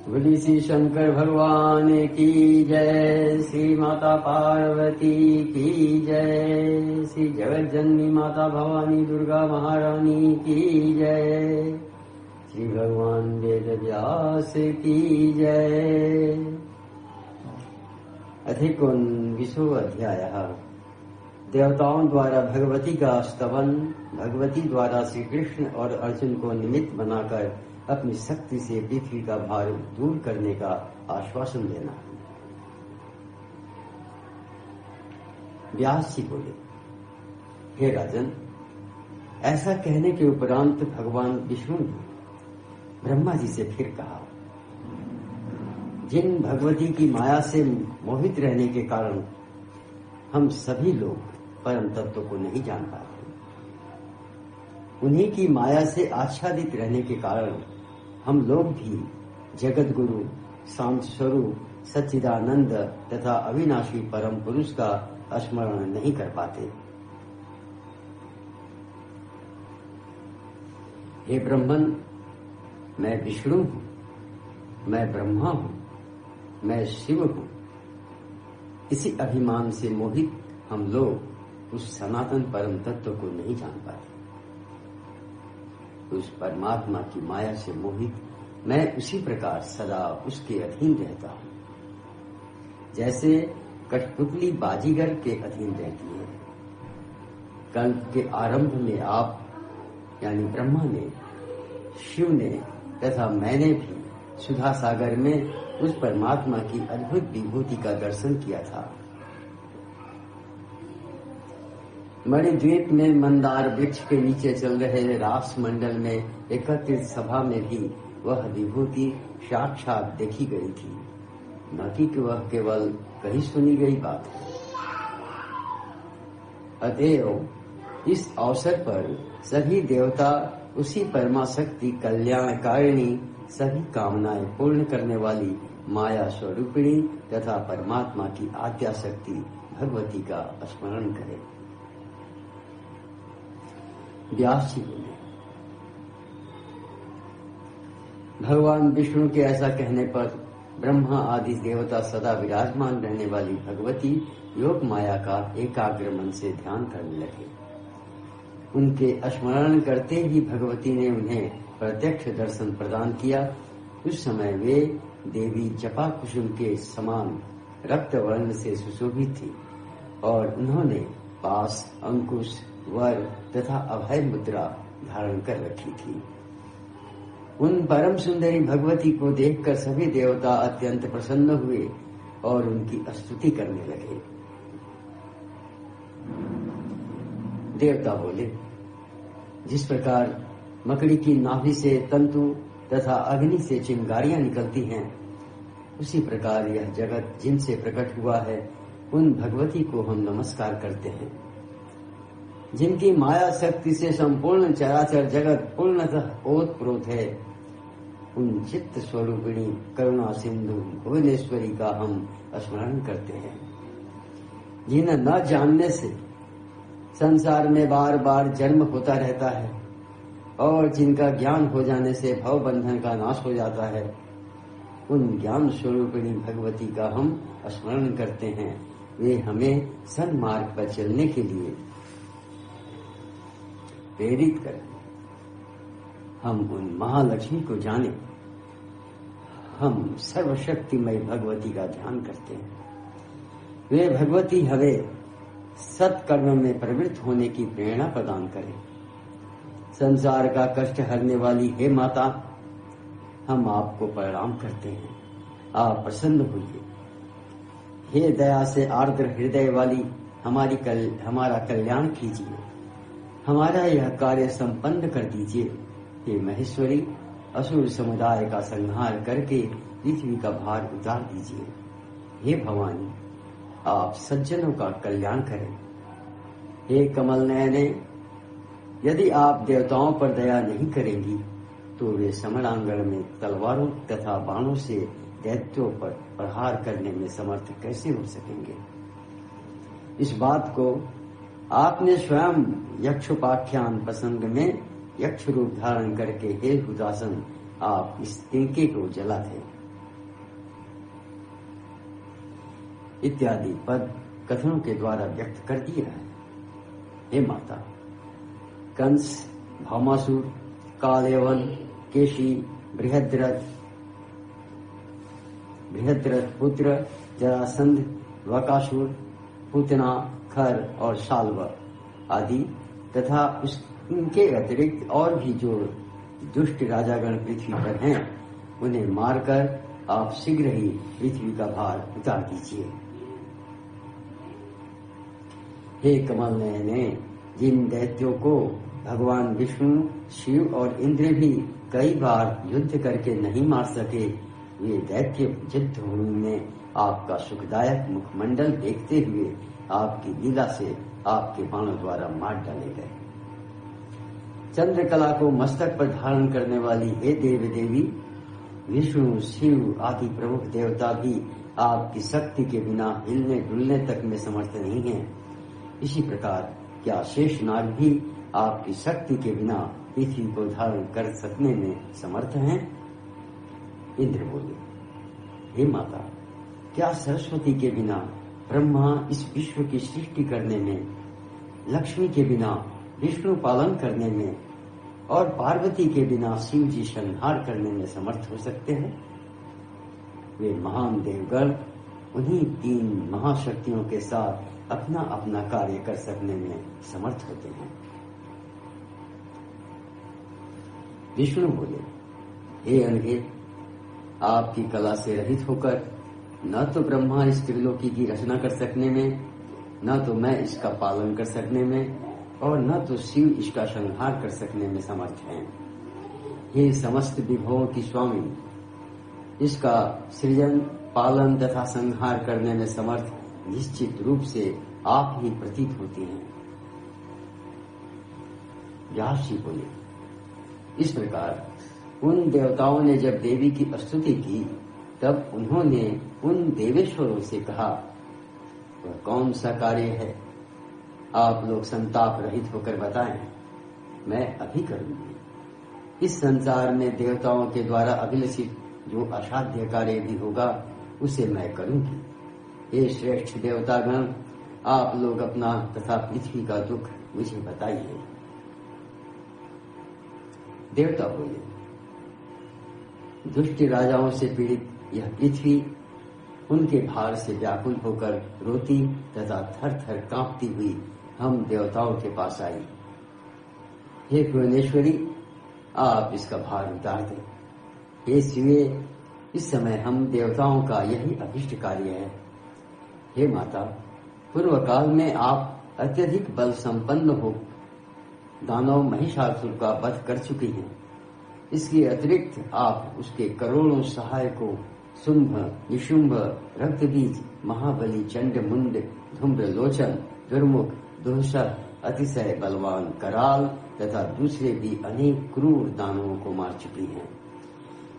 बोली श्री शंकर भगवान की जय, श्री माता पार्वती की जय, श्री जगत जननी माता भवानी दुर्गा महारानी की जय, श्री भगवान वेद व्यास की जय। अधिकोन अध्यायः। देवताओं द्वारा भगवती का स्तवन, भगवती द्वारा श्री कृष्ण और अर्जुन को निमित्त बनाकर अपनी शक्ति से पृथ्वी का भार दूर करने का आश्वासन देना। व्यास जी बोले, हे राजन, ऐसा कहने के उपरांत भगवान विष्णु ने ब्रह्मा जी से फिर कहा, जिन भगवती की माया से मोहित रहने के कारण हम सभी लोग परम तत्व को नहीं जान पाते, उन्हीं की माया से आच्छादित रहने के कारण हम लोग भी जगत गुरु, शांत स्वरूप, सच्चिदानंद तथा अविनाशी परम पुरुष का स्मरण नहीं कर पाते। हे ब्रह्मन, मैं विष्णु हूं, मैं ब्रह्मा हूं, मैं शिव हूं। इसी अभिमान से मोहित हम लोग उस सनातन परम तत्व को नहीं जान पाते। उस परमात्मा की माया से मोहित मैं उसी प्रकार सदा उसके अधीन रहता हूं, जैसे कठपुतली बाजीगर के अधीन रहती है। कल्प के आरंभ में आप यानी ब्रह्मा ने, शिव ने तथा मैंने भी सुधा सागर में उस परमात्मा की अद्भुत विभूति का दर्शन किया था। मणिद्वीप में मंदार वृक्ष के नीचे चल रहे रास मंडल में एकत्रित सभा में भी वह विभूति साक्षात देखी गई थी, न कि वह केवल कहीं सुनी गई बात है। अतएव इस अवसर पर सभी देवता उसी परमा शक्ति कल्याणकारिणी, सभी कामनाएं पूर्ण करने वाली माया स्वरूपिणी तथा परमात्मा की आद्या शक्ति भगवती का स्मरण करें। व्यास जी बोले, भगवान विष्णु के ऐसा कहने पर ब्रह्मा आदि देवता सदा विराजमान रहने वाली भगवती योग माया का एकाग्र मन से ध्यान करने लगे। उनके स्मरण करते ही भगवती ने उन्हें प्रत्यक्ष दर्शन प्रदान किया। उस समय वे देवी जपा कुसुम के समान रक्त वर्ण से सुशोभित थी और उन्होंने पास, अंकुश, वर तथा अभय मुद्रा धारण कर रखी थी। उन परम सुंदरी भगवती को देखकर सभी देवता अत्यंत प्रसन्न हुए और उनकी स्तुति करने लगे। देवता बोले, जिस प्रकार मकड़ी की नाभि से तंतु तथा अग्नि से चिंगारियां निकलती हैं, उसी प्रकार यह जगत जिनसे प्रकट हुआ है उन भगवती को हम नमस्कार करते हैं। जिनकी माया शक्ति से संपूर्ण चराचर जगत पूर्णतः ओतप्रोत है, उन चित्त स्वरूपिणी करुणा सिंधु भुवनेश्वरी का हम स्मरण करते हैं। जिन्हें न जानने से संसार में बार बार जन्म होता रहता है और जिनका ज्ञान हो जाने से भव बंधन का नाश हो जाता है, उन ज्ञान स्वरूपिणी भगवती का हम स्मरण करते हैं। वे हमें सन्मार्ग पर चलने के लिए प्रेरित करें। हम उन महालक्ष्मी को जाने, हम सर्वशक्तिमय भगवती का ध्यान करते हैं। वे भगवती हमें सत्कर्म में प्रवृत्त होने की प्रेरणा प्रदान करें। संसार का कष्ट हरने वाली हे माता, हम आपको प्रणाम करते हैं, आप प्रसन्न होइए। हे दया से आर्द्र हृदय वाली हमारा कल्याण कीजिए, हमारा यह कार्य संपन्न कर दीजिए। हे महेश्वरी, असुर समुदाय का संहार करके पृथ्वी का भार उतार दीजिए। हे भवानी, आप सज्जनों का कल्याण करें। हे कमल नयने, यदि आप देवताओं पर दया नहीं करेंगी तो वे समरांगण में तलवारों तथा बाणों से दैत्यों पर प्रहार करने में समर्थ कैसे हो सकेंगे। इस बात को आपने स्वयं यक्षोपाख्यान प्रसंग में यक्ष रूप धारण करके हे हुदासन आप इस तिनके को जला थे। इत्यादि पद कथनों के द्वारा व्यक्त कर दिया है। हे माता, कंस, भौमासुर, कालयवन, केशी, बृहद्रथ पुत्र, जरासंध, वकासुर, पूतना, खर और शाल्व आदि तथा उनके अतिरिक्त और भी जो दुष्ट राजागण पृथ्वी पर हैं, उन्हें मारकर आप शीघ्र ही पृथ्वी का भार उतार दीजिए। हे कमल नयने, जिन दैत्यों को भगवान विष्णु, शिव और इंद्र भी कई बार युद्ध करके नहीं मार सके, वे दैत्य युद्ध भूमि में आपका सुखदायक मुखमंडल देखते हुए आपकी लीला से आपके बाणों द्वारा मार डाले गए। चंद्रकला को मस्तक पर धारण करने वाली हे देव देवी, विष्णु, शिव आदि प्रमुख देवता भी आपकी शक्ति के बिना हिलने डुलने तक में समर्थ नहीं है। इसी प्रकार क्या शेष नाग भी आपकी शक्ति के बिना पृथ्वी को धारण कर सकने में समर्थ हैं? इंद्र बोले, हे माता, क्या सरस्वती के बिना ब्रह्मा इस विश्व की सृष्टि करने में, लक्ष्मी के बिना विष्णु पालन करने में और पार्वती के बिना शिव जी संहार करने में समर्थ हो सकते हैं? वे महान देवगण उन्हीं 3 महाशक्तियों के साथ अपना अपना कार्य कर सकने में समर्थ होते हैं। विष्णु बोले, हे अनघे, आपकी कला से रहित होकर न तो ब्रह्मा इस त्रिलोकी की रचना कर सकने में, न तो मैं इसका पालन कर सकने में, और न तो शिव इसका संहार कर सकने में समर्थ हैं। हे समस्त विभवों की स्वामी, इसका सृजन, पालन तथा संहार करने में समर्थ निश्चित रूप से आप ही प्रतीत होती हैं। व्यास जी बोले, इस प्रकार उन देवताओं ने जब देवी की स्तुति की, तब उन्होंने उन देवेश्वरों से कहा, वह कौन सा कार्य है? आप लोग संताप रहित होकर बताएं, मैं अभी करूंगी। इस संसार में देवताओं के द्वारा अभिलषित जो असाध्य कार्य भी होगा, उसे मैं करूंगी। हे श्रेष्ठ देवतागण, आप लोग अपना तथा पृथ्वी का दुख मुझे बताइए। देवता बोले, दुष्ट राजाओं से पीड़ित यह पृथ्वी उनके भार से व्याकुल होकर रोती तथा थर थर कांपती हुई हम देवताओं के पास आई। हे भुवनेश्वरी, आप इसका भार उतार दें। हे शिवे, इस समय हम देवताओं का यही अभिष्ट कार्य है। हे माता, पूर्व काल में आप अत्यधिक बल संपन्न हो दानव महिषासुर का वध कर चुकी हैं। इसके अतिरिक्त आप उसके करोड़ों सहायकों शुंभ, निशुंभ, रक्तबीज, महाबली, चंड मुंड, धूम्र लोचन, दुर्मुख, दुहशर, अतिशय बलवान कराल तथा दूसरे भी अनेक क्रूर दानवों को मार चुकी हैं।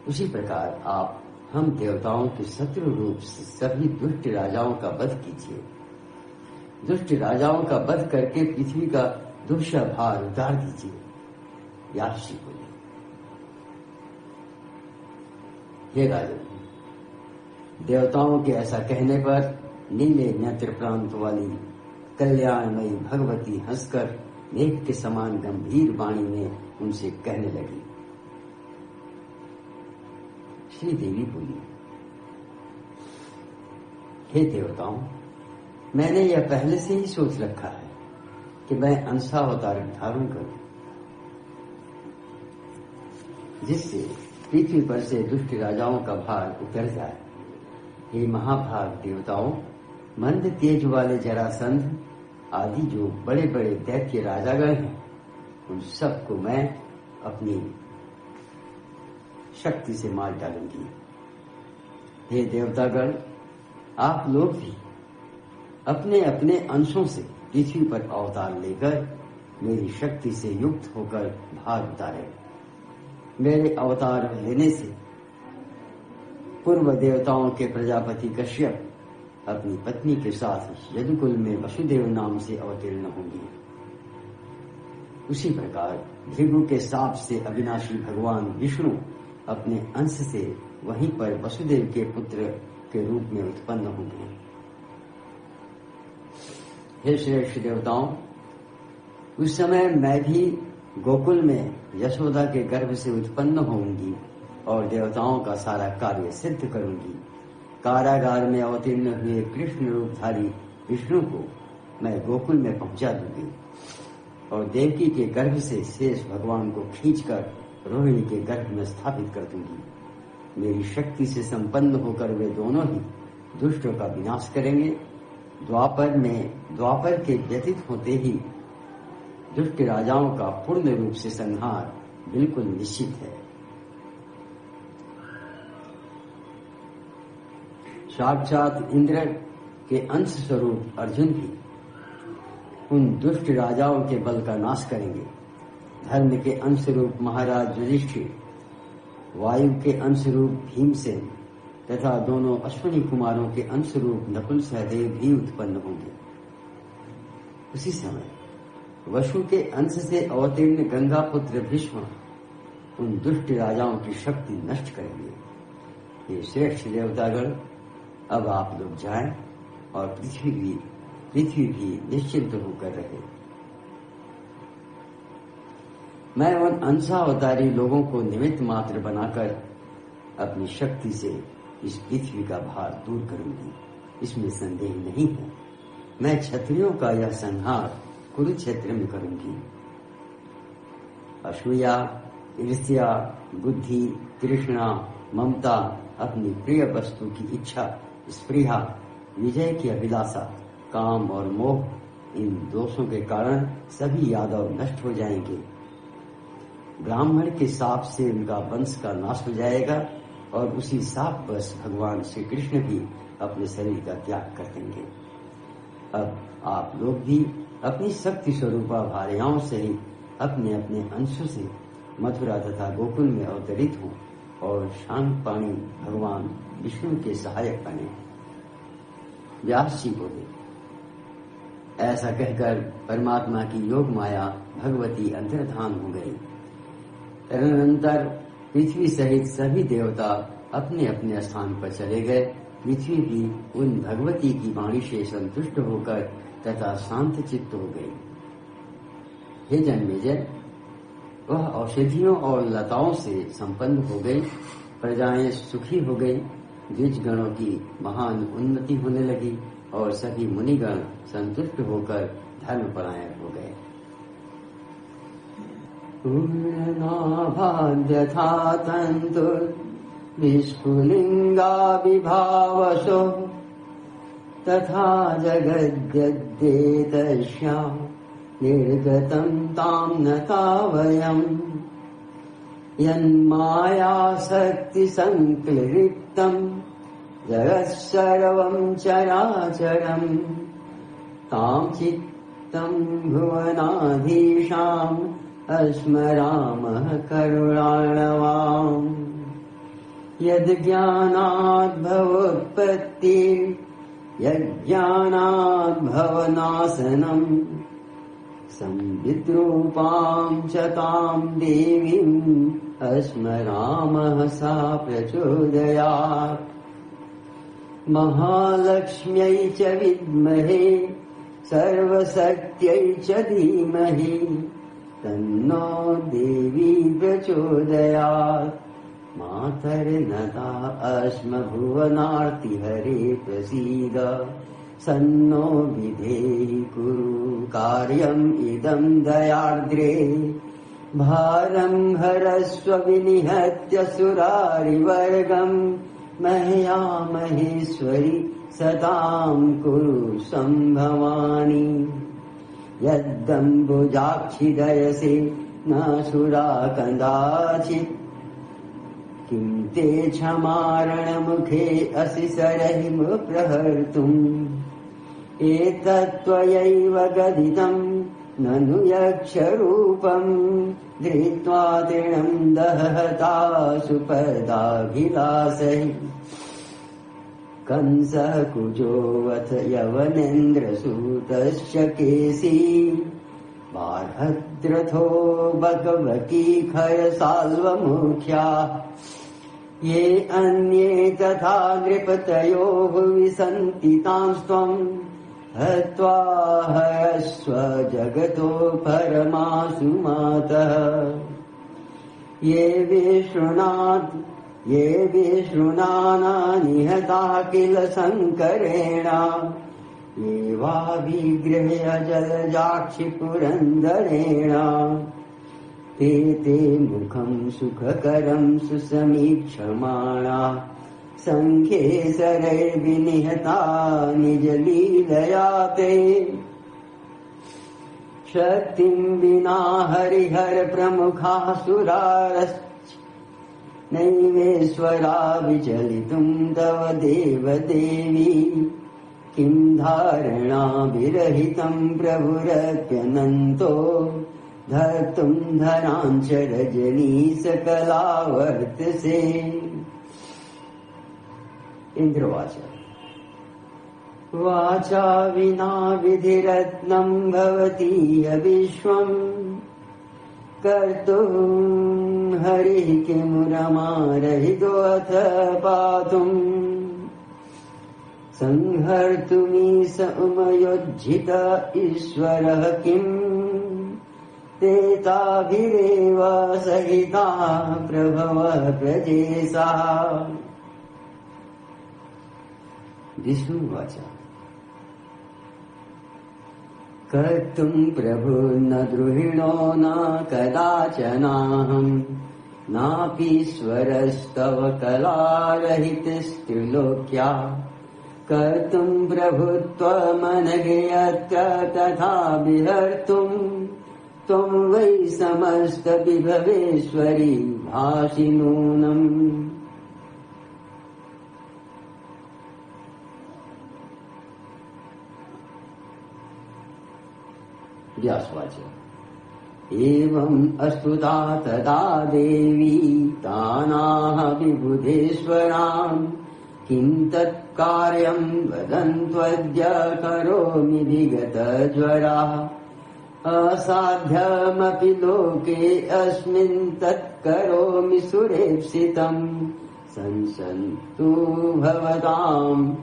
उसी प्रकार आप हम देवताओं के शत्रु रूप से सभी दुष्ट राजाओं का वध कीजिए। दुष्ट राजाओं का वध करके पृथ्वी का दुष्ट भार उतार दीजिए। व्यास जी बोले, हे राजन, देवताओं के ऐसा कहने पर नीले नेत्र प्रांत वाली कल्याणमयी भगवती हंसकर मेघ के समान गंभीर वाणी में उनसे कहने लगी। श्री देवी बोली, हे देवताओं, मैंने यह पहले से ही सोच रखा है कि मैं अंशावतार धारण करूं, जिससे पृथ्वी पर से दुष्ट राजाओं का भार उतर जाए। हे महाभाग देवताओं, मंद तेज वाले जरासंध आदि जो बड़े बड़े दैत्य राजागण हैं, उन सबको मैं अपनी शक्ति से मार डालूंगी। हे देवतागण, आप लोग भी अपने अपने अंशों से पृथ्वी पर अवतार लेकर मेरी शक्ति से युक्त होकर भार उतारे। मेरे अवतार लेने से पूर्व देवताओं के प्रजापति कश्यप अपनी पत्नी के साथ यदुकुल में वसुदेव नाम से अवतीर्ण होंगे। उसी प्रकार भृगु के साप से अविनाशी भगवान विष्णु अपने अंश से वहीं पर वसुदेव के पुत्र के रूप में उत्पन्न होंगे। हे श्रेष्ठ देवताओं, उस समय मैं भी गोकुल में यशोदा के गर्भ से उत्पन्न होंगी और देवताओं का सारा कार्य सिद्ध करूंगी। कारागार में अवतीर्ण हुए कृष्ण रूपधारी विष्णु को मैं गोकुल में पहुंचा दूंगी और देवकी के गर्भ से शेष भगवान को खींचकर रोहिणी के गर्भ में स्थापित कर दूंगी। मेरी शक्ति से संपन्न होकर वे दोनों ही दुष्टों का विनाश करेंगे। द्वापर के व्यतीत होते ही दुष्ट राजाओं का पूर्ण रूप से संहार बिल्कुल निश्चित है। साक्षात इंद्र के अंश स्वरूप अर्जुन भी उन दुष्ट राजाओं के बल का नाश करेंगे। धर्म के अंश रूप महाराज युधिष्ठिर, वायु के अंश रूप भीमसेन तथा दोनों अश्विनी कुमारों के अंश रूप नकुल सहदेव भी उत्पन्न होंगे। उसी समय वसु के अंश से अवतीर्ण गंगा पुत्र भीष्म उन दुष्ट राजाओं की शक्ति नष्ट करेंगे। ये श्रेष्ठ देवतागण, अब आप लोग जाएं और पृथ्वी भी निश्चिंत होकर रहे। मैं उन अंशावतारी लोगों को निमित्त मात्र बनाकर अपनी शक्ति से इस पृथ्वी का भार दूर करूंगी, इसमें संदेह नहीं है। मैं क्षत्रियों का यह संहार कुरुक्षेत्र में करूंगी। असूया, ईर्ष्या, बुद्धि, तृष्णा, ममता, अपनी प्रिय वस्तु की इच्छा, स्पृहा, विजय की अभिलाषा, काम और मोह, इन दोषों के कारण सभी यादव नष्ट हो जाएंगे। ब्राह्मण के शाप से उनका वंश का नाश हो जाएगा और उसी शाप बस भगवान श्री कृष्ण भी अपने शरीर का त्याग कर देंगे। अब आप लोग भी अपनी शक्ति स्वरूपा भार्याओं से ही अपने अपने अंशों से मथुरा तथा गोकुल में अवतरित हों और शांत पाणी भगवान विष्णु के सहायक बने। व्यास जी बोले, ऐसा कहकर परमात्मा की योग माया भगवती अंतर्धान हो गई। तदनंतर पृथ्वी सहित सभी देवता अपने अपने स्थान पर चले गए। पृथ्वी भी उन भगवती की वाणी से संतुष्ट होकर तथा शांत चित्त हो गई। हे जन्मेजय, वह औषधियों और लताओं से संपन्न हो गई। प्रजाएं सुखी हो गई। द्विज गणों की महान उन्नति होने लगी और सभी मुनिगण संतुष्ट होकर धर्मपरायण हो गए। पूर्णाभाद्यथा तन्तु विस्फुलिंगा विभावसो तथा जगद्यद्येतस्यां निर्गतं तां न तावयम् यन्मायाशक्तिसंक्लिप्तं जगत्सर्वं चराचरम् तां चित्तं भुवनाधीशाम् अस्मरामः करुणार्णवाम् यज्ञानाद्भवोत्पत्ति यज्ञानाद्भवनाशनम् संविद्रूपां च तां देवीम् अस्मरामः सा प्रचोदयात् महालक्ष्म्यै च विद्महे सर्वशक्त्यै च धीमहि तन्नो देवी प्रचोदयात् मातर्नता अस्म भुवनार्तिहरे प्रसीद सन्नो विधेहि कुरु कार्यम् इदं दयार्द्रे भारं हरस्व विनिहत्य सुरारिवर्गम् मह्या महेश्वरि सतां कुरु संभवानि यद्दम्बुजाक्षि दयसे न सुरा कदाचित् किं ते क्षमारणमुखे असि सरहिम प्रहर्तुम् एतत्त्वयैव गदितम् ननु यक्षरूपम् धृत्वा तृणम् दहता सुपदाभिलाषैः कंसः कुजोऽथ यवनेन्द्रसूतश्च केसी बार्हद्रथो बकबकी खरसाल्वमुख्या ये अन्ये तथा नृपतयो भुवि सन्ति तांस्त्वम् हत्वा हरस्व जगतो परमासु मातः। ये विशृणाना निहता किल शङ्करेण, ये वा विगृह्य जलजाक्षि पुरन्दरेण। ते मुखं सुखकरं सुसमीक्षमाणा, सङ्ख्ये सरैर्विनिहता निजलीलया ते। शक्तिं विना हरिहर प्रमुखा सुरारश्च, नैवेश्वरा विचलितुं तव देव देवी। किं धारणा विरहितं प्रभुरप्यनन्तो, धर्तुं धनाञ्च रजनी सकला वर्तसे। इन्द्रवाच वाचा विना विधिरत्नं भवतीह विश्वम्, कर्तुं हरिः किमुरमारहितोऽथ पातुम्। संहर्तुमीश उमयोज्झित ईश्वरः किम्, तेताभिरेव सहिता प्रभव प्रजेशा। विष्णुवाच कर्तुं प्रभु न द्रुहिणो न कदाचनाहम्, नापीश्वरस्तव कलारहितस्त्रिलोक्या। कर्तुं प्रभुत्वमनघयत्र तथा विहर्तुं, त्वं वै समस्त विभवेश्वरी भाषि नूनम्। व्यासवाच एवम् अस्तुता तदा देवी तानाह विबुधेश्वराम्। किं तत्कार्यम् वदन्त्वद्य करोमि विगतज्वरा। असाध्यमपि लोके अस्मिन् तत्करोमि सुरेप्सितम्। संसन्तु भवताम्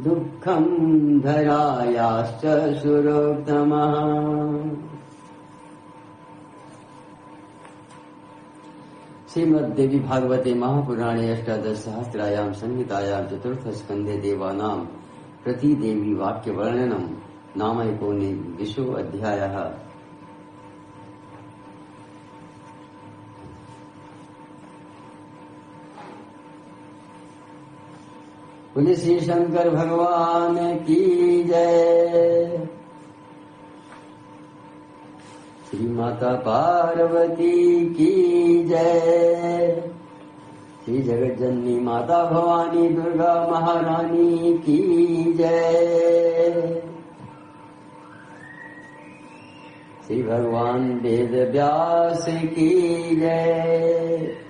दुःखम् धरायाश्च सुरोत्तमः। श्रीमद्देवी भागवते महापुराणे अष्टादश सहस्रायां संहितायां चतुर्थ स्कंधे देवानां प्रतिदेवी वाक्य वर्णनम नामैकोनविंशो अध्यायः। बोले श्री शंकर भगवान की जय। श्री माता पार्वती की जय। श्री जगज्जननी माता भवानी दुर्गा महारानी की जय। श्री भगवान वेद व्यास की जय।